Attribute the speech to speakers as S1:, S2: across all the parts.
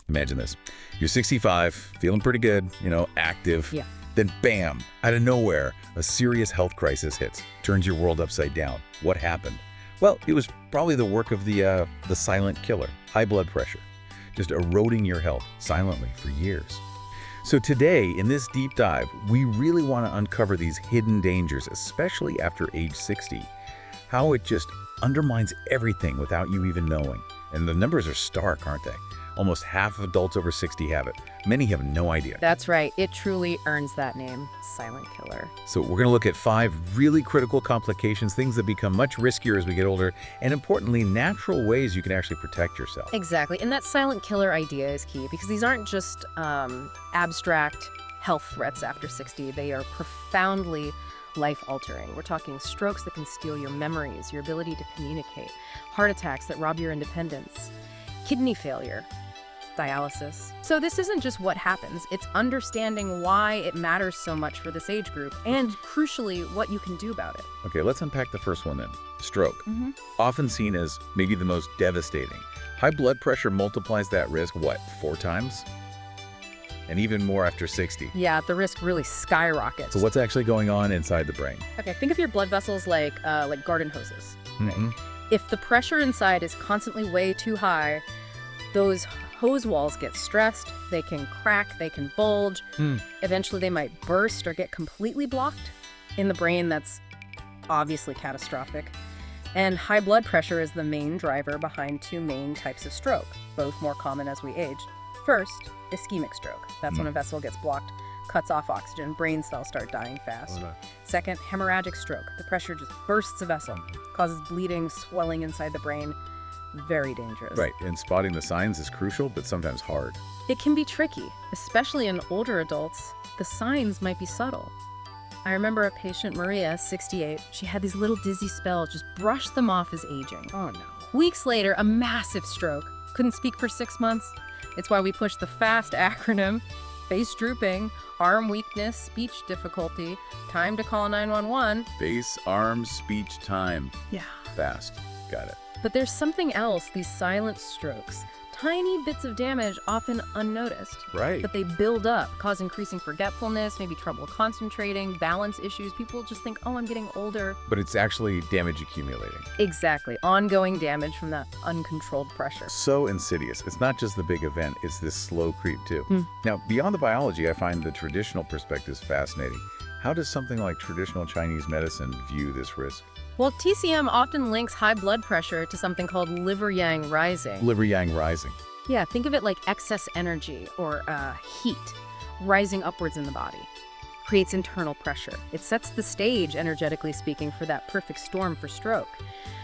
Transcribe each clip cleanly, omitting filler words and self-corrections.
S1: Imagine this. You're 65, feeling pretty good, active.
S2: Yeah.
S1: Then bam, out of nowhere, a serious health crisis hits, turns your world upside down. What happened? Well, it was probably the work of the silent killer, high blood pressure, just eroding your health silently for years. So today, in this deep dive, we really want to uncover these hidden dangers, especially after age 60, how it just undermines everything without you even knowing. And the numbers are stark, aren't they? Almost half of adults over 60 have it. Many have no idea.
S2: That's right. It truly earns that name, silent killer.
S1: So we're going to look at 5 really critical complications, things that become much riskier as we get older, and importantly, natural ways you can actually protect yourself.
S2: Exactly. And that silent killer idea is key because these aren't just abstract health threats after 60. They are profoundly life-altering. We're talking strokes that can steal your memories, your ability to communicate, heart attacks that rob your independence, kidney failure, dialysis. So this isn't just what happens, it's understanding why it matters so much for this age group and, crucially, what you can do about it.
S1: Okay, let's unpack the first one then. Stroke. Often seen as maybe the most devastating. High blood pressure multiplies that risk, 4 times? And even more after 60.
S2: Yeah, the risk really skyrockets.
S1: So what's actually going on inside the brain?
S2: Okay, think of your blood vessels like garden hoses. Right? If the pressure inside is constantly way too high, those hose walls get stressed, they can crack, they can bulge. Eventually they might burst or get completely blocked. In the brain, that's obviously catastrophic. And high blood pressure is the main driver behind 2 main types of stroke, both more common as we age. First, ischemic stroke. That's when a vessel gets blocked, cuts off oxygen, brain cells start dying fast.
S1: Oh, no.
S2: Second, hemorrhagic stroke. The pressure just bursts a vessel, causes bleeding, swelling inside the brain. Very dangerous.
S1: Right, and spotting the signs is crucial, but sometimes hard.
S2: It can be tricky, especially in older adults. The signs might be subtle. I remember a patient, Maria, 68. She had these little dizzy spells, just brushed them off as aging.
S1: Oh, no.
S2: Weeks later, a massive stroke. Couldn't speak for 6 months. It's why we push the FAST acronym: face drooping, arm weakness, speech difficulty, time to call 911.
S1: Face, arms, speech, time.
S2: Yeah.
S1: Fast. Got it.
S2: But there's something else, these silent strokes. Tiny bits of damage, often unnoticed.
S1: Right.
S2: But they build up, cause increasing forgetfulness, maybe trouble concentrating, balance issues. People just think, oh, I'm getting older.
S1: But it's actually damage accumulating.
S2: Exactly. Ongoing damage from that uncontrolled pressure.
S1: So insidious. It's not just the big event, it's this slow creep too. Now, beyond the biology, I find the traditional perspective fascinating. How does something like traditional Chinese medicine view this risk?
S2: Well, TCM often links high blood pressure to something called liver yang rising.
S1: Liver yang rising.
S2: Yeah, think of it like excess energy or heat rising upwards in the body. Creates internal pressure. It sets the stage, energetically speaking, for that perfect storm for stroke.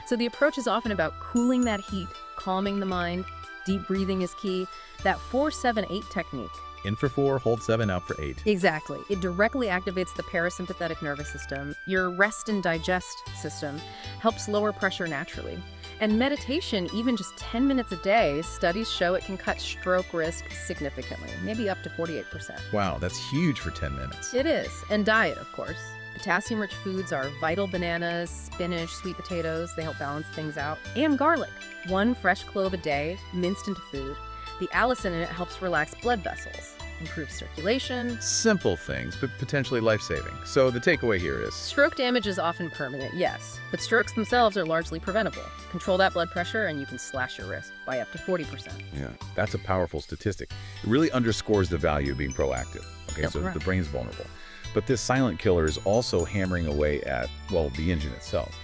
S2: So the approach is often about cooling that heat, calming the mind. Deep breathing is key. That 4-7-8 technique.
S1: In for 4, hold 7, out for 8.
S2: Exactly. It directly activates the parasympathetic nervous system. Your rest and digest system helps lower pressure naturally. And meditation, even just 10 minutes a day, studies show it can cut stroke risk significantly, maybe up to 48%.
S1: Wow, that's huge for 10 minutes.
S2: It is. And diet, of course. Potassium-rich foods are vital: bananas, spinach, sweet potatoes. They help balance things out. And garlic. 1 fresh clove a day, minced into food. The allicin in it helps relax blood vessels, improve circulation.
S1: Simple things, but potentially life-saving. So the takeaway here is...
S2: Stroke damage is often permanent, yes, but strokes themselves are largely preventable. Control that blood pressure and you can slash your risk by up to 40%.
S1: Yeah, that's a powerful statistic. It really underscores the value of being proactive. Okay, so the brain's vulnerable. But this silent killer is also hammering away at, well, the engine itself,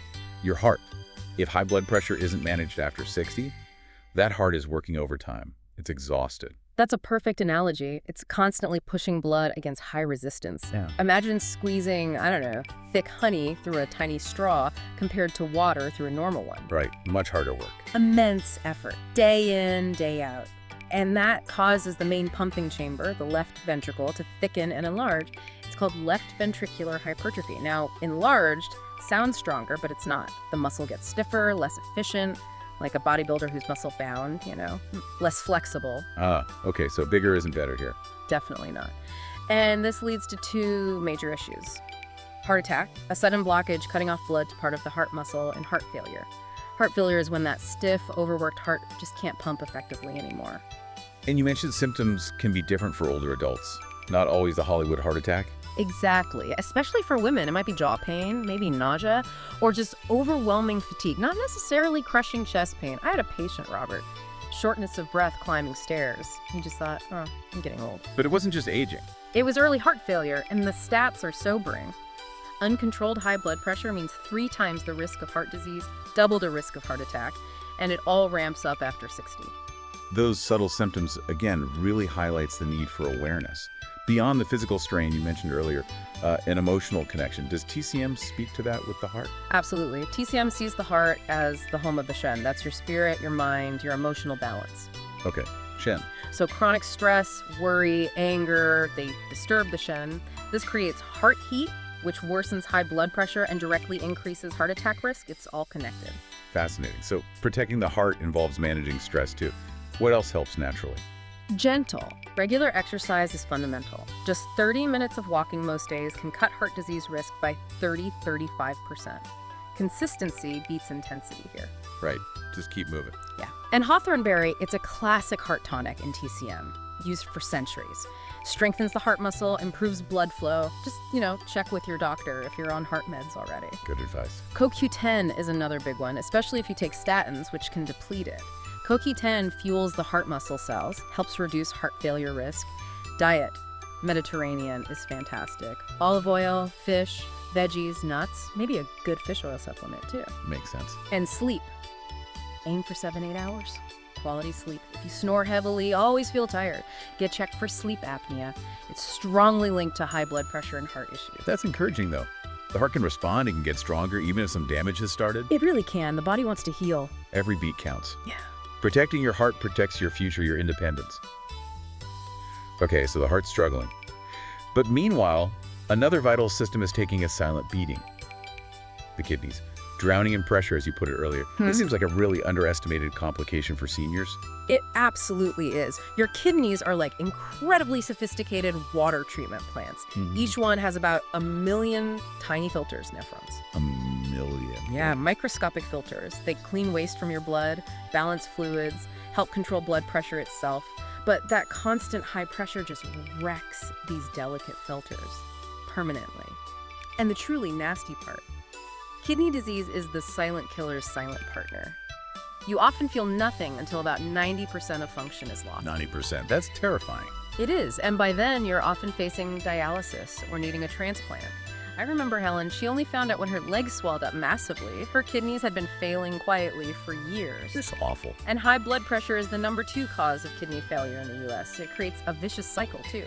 S1: your heart. If high blood pressure isn't managed after 60, that heart is working overtime. It's exhausted.
S2: That's a perfect analogy. It's constantly pushing blood against high resistance.
S1: Yeah.
S2: Imagine squeezing, thick honey through a tiny straw compared to water through a normal one.
S1: Right, much harder work.
S2: Immense effort, day in, day out. And that causes the main pumping chamber, the left ventricle, to thicken and enlarge. It's called left ventricular hypertrophy. Now, enlarged sounds stronger, but it's not. The muscle gets stiffer, less efficient, like a bodybuilder who's muscle bound, less flexible.
S1: Okay, so bigger isn't better here.
S2: Definitely not. And this leads to 2 major issues. Heart attack, a sudden blockage cutting off blood to part of the heart muscle, and heart failure. Heart failure is when that stiff, overworked heart just can't pump effectively anymore.
S1: And you mentioned symptoms can be different for older adults. Not always the Hollywood heart attack.
S2: Exactly. Especially for women, it might be jaw pain, maybe nausea, or just overwhelming fatigue, not necessarily crushing chest pain. I had a patient, Robert, shortness of breath climbing stairs. He just thought, oh, I'm getting old.
S1: But it wasn't just aging.
S2: It was early heart failure, and the stats are sobering. Uncontrolled high blood pressure means 3 times the risk of heart disease, double the risk of heart attack, and it all ramps up after 60.
S1: Those subtle symptoms, again, really highlights the need for awareness. Beyond the physical strain you mentioned earlier, an emotional connection. Does TCM speak to that with the heart?
S2: Absolutely. TCM sees the heart as the home of the Shen. That's your spirit, your mind, your emotional balance.
S1: Okay, Shen.
S2: So chronic stress, worry, anger, they disturb the Shen. This creates heart heat, which worsens high blood pressure and directly increases heart attack risk. It's all connected.
S1: Fascinating. So protecting the heart involves managing stress too. What else helps naturally?
S2: Gentle. Regular exercise is fundamental. Just 30 minutes of walking most days can cut heart disease risk by 30–35%. Consistency beats intensity here.
S1: Right. Just keep moving.
S2: Yeah. And hawthorn berry, it's a classic heart tonic in TCM, used for centuries. Strengthens the heart muscle, improves blood flow. Just, check with your doctor if you're on heart meds already.
S1: Good advice.
S2: CoQ10 is another big one, especially if you take statins, which can deplete it. CoQ10 fuels the heart muscle cells, helps reduce heart failure risk. Diet. Mediterranean is fantastic. Olive oil, fish, veggies, nuts, maybe a good fish oil supplement too.
S1: Makes sense.
S2: And sleep. Aim for 7–8 hours. Quality sleep. If you snore heavily, always feel tired, get checked for sleep apnea. It's strongly linked to high blood pressure and heart issues.
S1: That's encouraging though. The heart can respond, it can get stronger even if some damage has started.
S2: It really can. The body wants to heal.
S1: Every beat counts.
S2: Yeah.
S1: Protecting your heart protects your future, your independence. Okay, so the heart's struggling. But meanwhile, another vital system is taking a silent beating. The kidneys. Drowning in pressure, as you put it earlier. This seems like a really underestimated complication for seniors.
S2: It absolutely is. Your kidneys are like incredibly sophisticated water treatment plants. Each one has about 1 million tiny filters, nephrons.
S1: 1 million.
S2: Yeah, microscopic filters. They clean waste from your blood, balance fluids, help control blood pressure itself. But that constant high pressure just wrecks these delicate filters permanently. And the truly nasty part, kidney disease is the silent killer's silent partner. You often feel nothing until about 90% of function is lost.
S1: 90%. That's terrifying.
S2: It is, and by then you're often facing dialysis or needing a transplant. I remember Helen, she only found out when her legs swelled up massively. Her kidneys had been failing quietly for years.
S1: It's awful.
S2: And high blood pressure is the #2 cause of kidney failure in the US. It creates a vicious cycle too.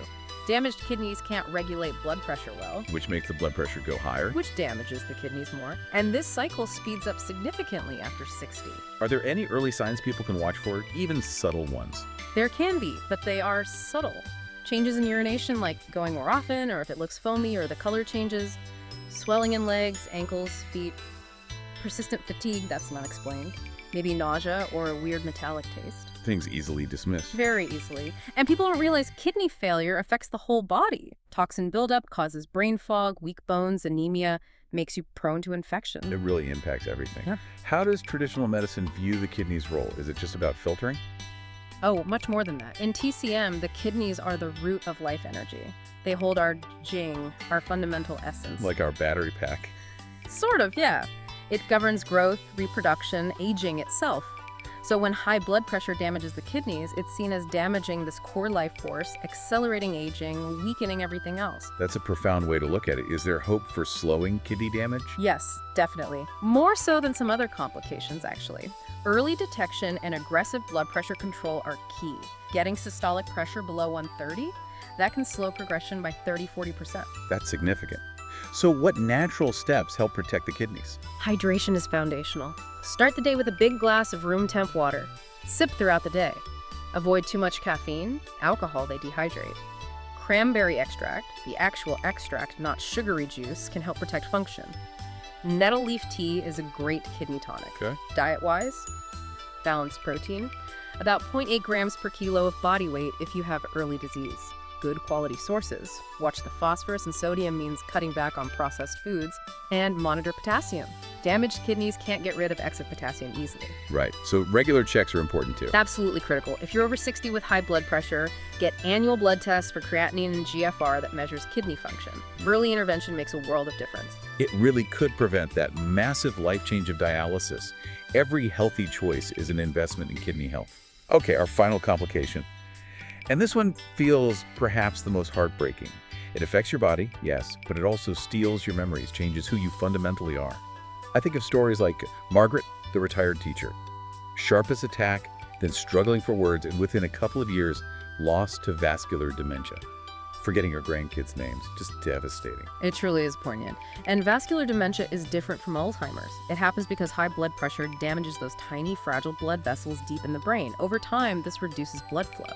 S2: Damaged kidneys can't regulate blood pressure well,
S1: Which makes the blood pressure go higher.
S2: which damages the kidneys more. And this cycle speeds up significantly after 60.
S1: Are there any early signs people can watch for, even subtle ones?
S2: There can be, but they are subtle. Changes in urination, like going more often, or if it looks foamy or the color changes. Swelling in legs, ankles, feet. Persistent fatigue, that's not explained. Maybe nausea or a weird metallic taste.
S1: Things easily dismissed.
S2: Very easily. And people don't realize kidney failure affects the whole body. Toxin buildup causes brain fog, weak bones, anemia, makes you prone to infection.
S1: It really impacts everything.
S2: Yeah.
S1: How does traditional medicine view the kidney's role? Is it just about filtering?
S2: Oh, much more than that. In TCM, the kidneys are the root of life energy. They hold our jing, our fundamental essence.
S1: Like our battery pack?
S2: Sort of, yeah. It governs growth, reproduction, aging itself. So when high blood pressure damages the kidneys, it's seen as damaging this core life force, accelerating aging, weakening everything else.
S1: That's a profound way to look at it. Is there hope for slowing kidney damage?
S2: Yes, definitely. More so than some other complications, actually. Early detection and aggressive blood pressure control are key. Getting systolic pressure below 130, that can slow progression by 30–40%.
S1: That's significant. So what natural steps help protect the kidneys?
S2: Hydration is foundational. Start the day with a big glass of room temp water. Sip throughout the day. Avoid too much caffeine, alcohol, they dehydrate. Cranberry extract, the actual extract, not sugary juice, can help protect function. Nettle leaf tea is a great kidney tonic.
S1: Okay.
S2: Diet-wise, balanced protein, about 0.8 grams per kilo of body weight if you have early disease. good quality sources. Watch the phosphorus and sodium means cutting back on processed foods, and monitor potassium. Damaged kidneys can't get rid of excess potassium easily.
S1: Right. So regular checks are important too.
S2: Absolutely critical. If you're over 60 with high blood pressure, get annual blood tests for creatinine and GFR that measures kidney function. Early intervention makes a world of difference.
S1: It really could prevent that massive life change of dialysis. Every healthy choice is an investment in kidney health. Okay, our final complication. And this one feels perhaps the most heartbreaking. It affects your body, yes, but it also steals your memories, changes who you fundamentally are. I think of stories like Margaret, the retired teacher. Sharpest attack, then struggling for words, and within a couple of years, lost to vascular dementia. Forgetting her grandkids' names, just devastating.
S2: It truly is poignant. And vascular dementia is different from Alzheimer's. It happens because high blood pressure damages those tiny, fragile blood vessels deep in the brain. Over time, this reduces blood flow.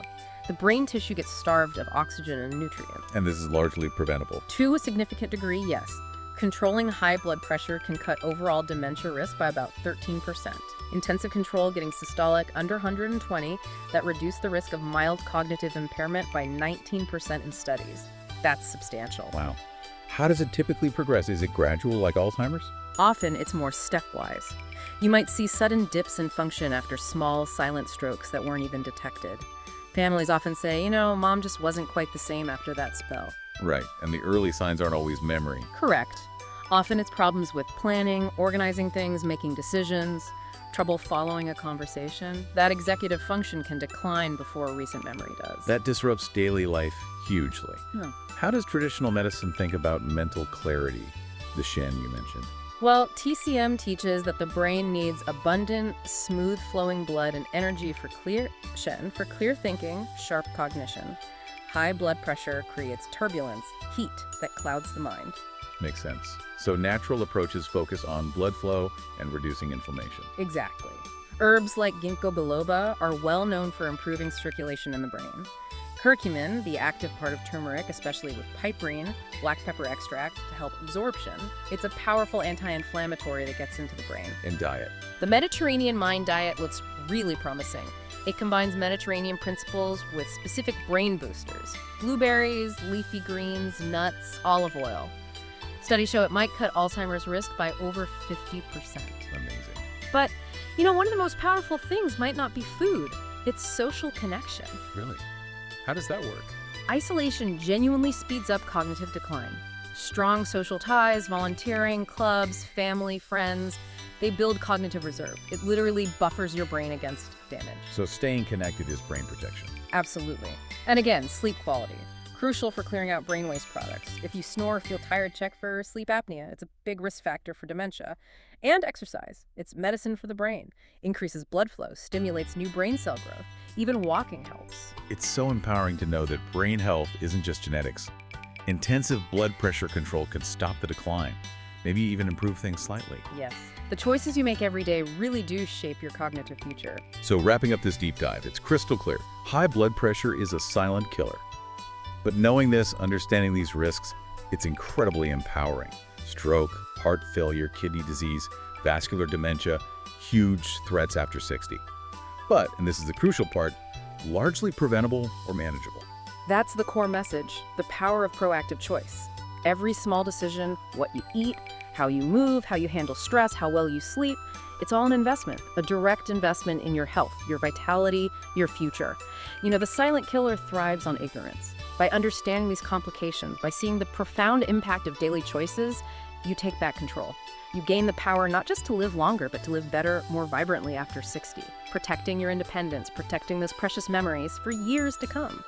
S2: The brain tissue gets starved of oxygen and nutrients.
S1: And this is largely preventable.
S2: To a significant degree, yes. Controlling high blood pressure can cut overall dementia risk by about 13%. Intensive control getting systolic under 120 that reduced the risk of mild cognitive impairment by 19% in studies. That's substantial.
S1: Wow. How does it typically progress? Is it gradual like Alzheimer's?
S2: Often it's more stepwise. You might see sudden dips in function after small, silent strokes that weren't even detected. Families often say, you know, mom just wasn't quite the same after that spell.
S1: Right, and the early signs aren't always memory.
S2: Correct. Often it's problems with planning, organizing things, making decisions, trouble following a conversation. That executive function can decline before a recent memory does.
S1: That disrupts daily life hugely.
S2: Hmm.
S1: How does traditional medicine think about mental clarity, the Shen you mentioned?
S2: Well, TCM teaches that the brain needs abundant, smooth-flowing blood and energy for clear thinking, sharp cognition. High blood pressure creates turbulence, heat that clouds the mind.
S1: Makes sense. So natural approaches focus on blood flow and reducing inflammation.
S2: Exactly. Herbs like ginkgo biloba are well known for improving circulation in the brain. Curcumin, the active part of turmeric, especially with piperine, black pepper extract, to help absorption. It's a powerful anti-inflammatory that gets into the brain.
S1: And diet.
S2: The Mediterranean Mind diet looks really promising. It combines Mediterranean principles with specific brain boosters. Blueberries, leafy greens, nuts, olive oil. Studies show it might cut Alzheimer's risk by over 50%.
S1: Amazing.
S2: But, you know, one of the most powerful things might not be food. It's social connection.
S1: Really? How does that work?
S2: Isolation genuinely speeds up cognitive decline. Strong social ties, volunteering, clubs, family, friends, they build cognitive reserve. It literally buffers your brain against damage.
S1: So staying connected is brain protection.
S2: Absolutely. And again, sleep quality. Crucial for clearing out brain waste products. If you snore or feel tired, check for sleep apnea. It's a big risk factor for dementia. And exercise. It's medicine for the brain. Increases blood flow, stimulates new brain cell growth. Even walking helps.
S1: It's so empowering to know that brain health isn't just genetics. Intensive blood pressure control can stop the decline, maybe even improve things slightly.
S2: Yes. The choices you make every day really do shape your cognitive future.
S1: So wrapping up this deep dive, it's crystal clear. High blood pressure is a silent killer. But knowing this, understanding these risks, it's incredibly empowering. Stroke, heart failure, kidney disease, vascular dementia, huge threats after 60. But, and this is the crucial part, largely preventable or manageable.
S2: That's the core message, the power of proactive choice. Every small decision, what you eat, how you move, how you handle stress, how well you sleep, it's all an investment, a direct investment in your health, your vitality, your future. You know, the silent killer thrives on ignorance. By understanding these complications, by seeing the profound impact of daily choices, you take back control. You gain the power not just to live longer, but to live better, more vibrantly after 60, protecting your independence, protecting those precious memories for years to come.